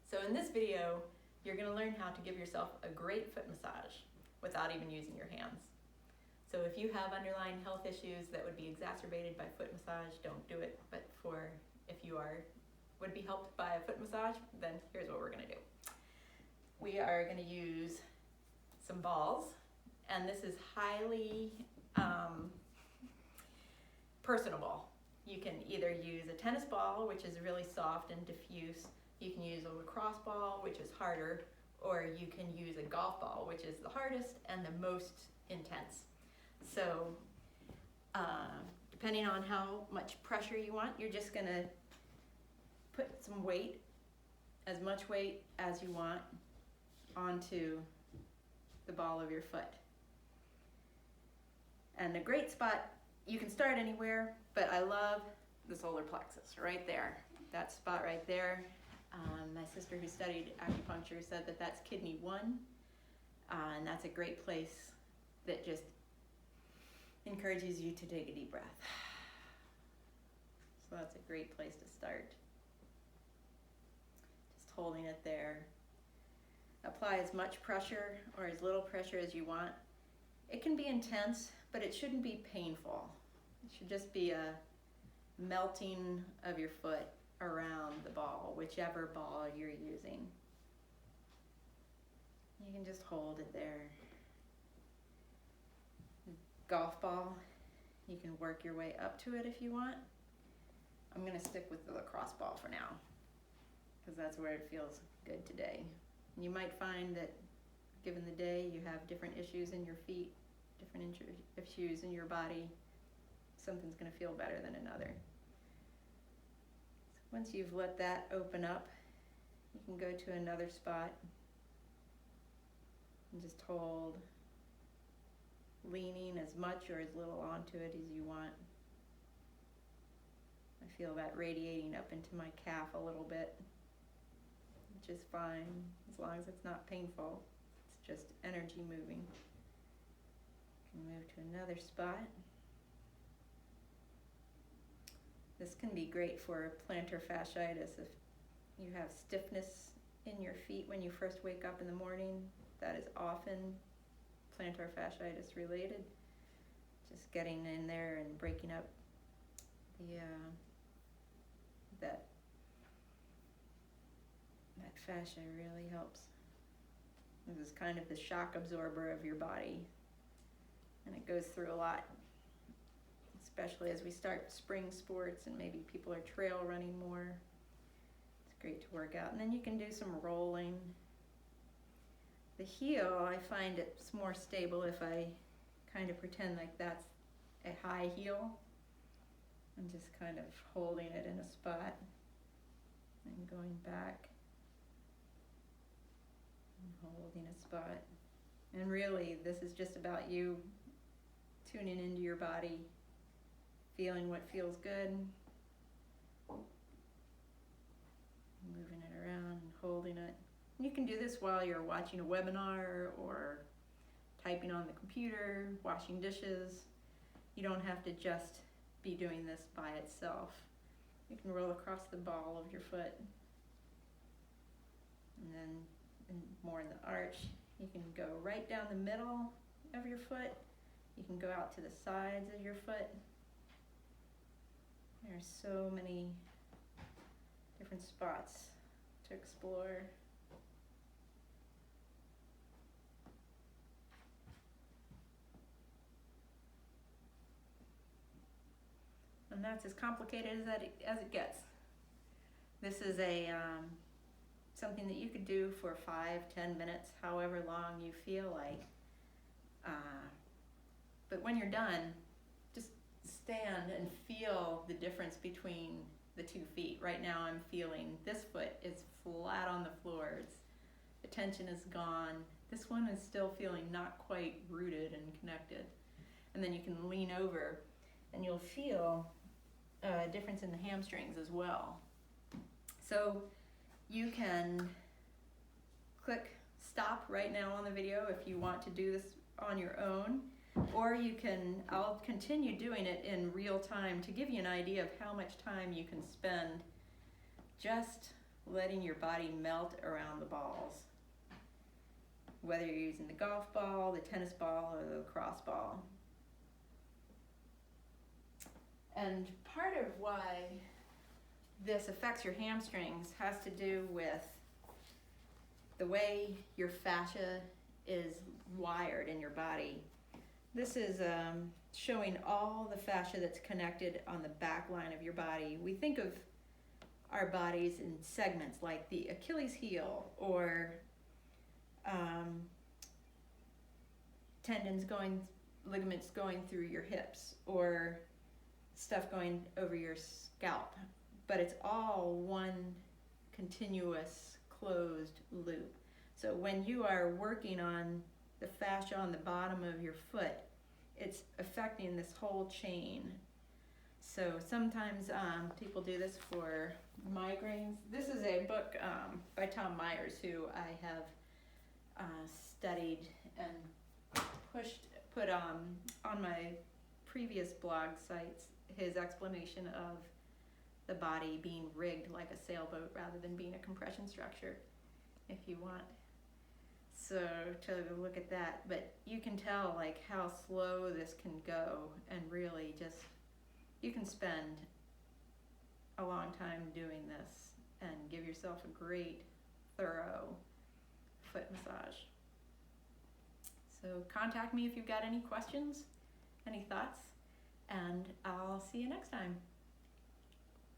So in this video, you're going to learn how to give yourself a great foot massage without even using your hands. So if you have underlying health issues that would be exacerbated by foot massage, don't do it. But if you would be helped by a foot massage, then here's what we're going to do. We are going to use some balls, and this is highly personable. You can either use a tennis ball, which is really soft and diffuse. You can use a lacrosse ball, which is harder, or you can use a golf ball, which is the hardest and the most intense. So depending on how much pressure you want, you're just going to put some weight, as much weight as you want, onto the ball of your foot. And a great spot, you can start anywhere, but I love the solar plexus right there. That spot right there. My sister who studied acupuncture said that that's kidney 1, and that's a great place that just encourages you to take a deep breath. So that's a great place to start. Just holding it there. Apply as much pressure or as little pressure as you want. It can be intense, but it shouldn't be painful. It should just be a melting of your foot around the ball, whichever ball you're using. You can just hold it there. Golf ball, you can work your way up to it if you want. I'm going to stick with the lacrosse ball for now, because that's where it feels good today. You might find that given the day you have different issues in your feet, different issues in your body. Something's going to feel better than another. So once you've let that open up, you can go to another spot and just hold, leaning as much or as little onto it as you want. I feel that radiating up into my calf a little bit, which is fine as long as it's not painful. It's just energy moving. You can move to another spot. This can be great for plantar fasciitis. If you have stiffness in your feet when you first wake up in the morning, that is often plantar fasciitis related. Just getting in there and breaking up that fascia really helps. This is kind of the shock absorber of your body, and it goes through a lot, especially as we start spring sports and maybe people are trail running more. It's great to work out. And then you can do some rolling. The heel, I find it's more stable if I kind of pretend like that's a high heel. I'm just kind of holding it in a spot and going back and holding a spot. And really, this is just about you tuning into your body, feeling what feels good, moving it around and holding it. You can do this while you're watching a webinar or typing on the computer, washing dishes. You don't have to just be doing this by itself. You can roll across the ball of your foot, and then more in the arch. You can go right down the middle of your foot. You can go out to the sides of your foot. There's so many different spots to explore. And that's as complicated as it gets. This is something that you could do for 5-10 minutes, however long you feel like. But when you're done, just stand and feel the difference between the 2 feet. Right now I'm feeling this foot is flat on the floor. The tension is gone. This one is still feeling not quite rooted and connected. And then you can lean over and you'll feel a difference in the hamstrings as well. So you can click stop right now on the video if you want to do this on your own, or I'll continue doing it in real time to give you an idea of how much time you can spend just letting your body melt around the balls, whether you're using the golf ball, the tennis ball, or the lacrosse ball. And part of why this affects your hamstrings has to do with the way your fascia is wired in your body. This is showing all the fascia that's connected on the back line of your body. We think of our bodies in segments like the Achilles heel, or ligaments going through your hips, or stuff going over your scalp. But it's all one continuous closed loop. So when you are working on the fascia on the bottom of your foot, it's affecting this whole chain. So sometimes people do this for migraines. This is a book by Tom Myers, who I have studied and put on my previous blog sites, his explanation of the body being rigged like a sailboat rather than being a compression structure, if you want. So to look at that, but you can tell like how slow this can go, and really just, you can spend a long time doing this and give yourself a great, thorough foot massage. So contact me if you've got any questions, any thoughts, and I'll see you next time.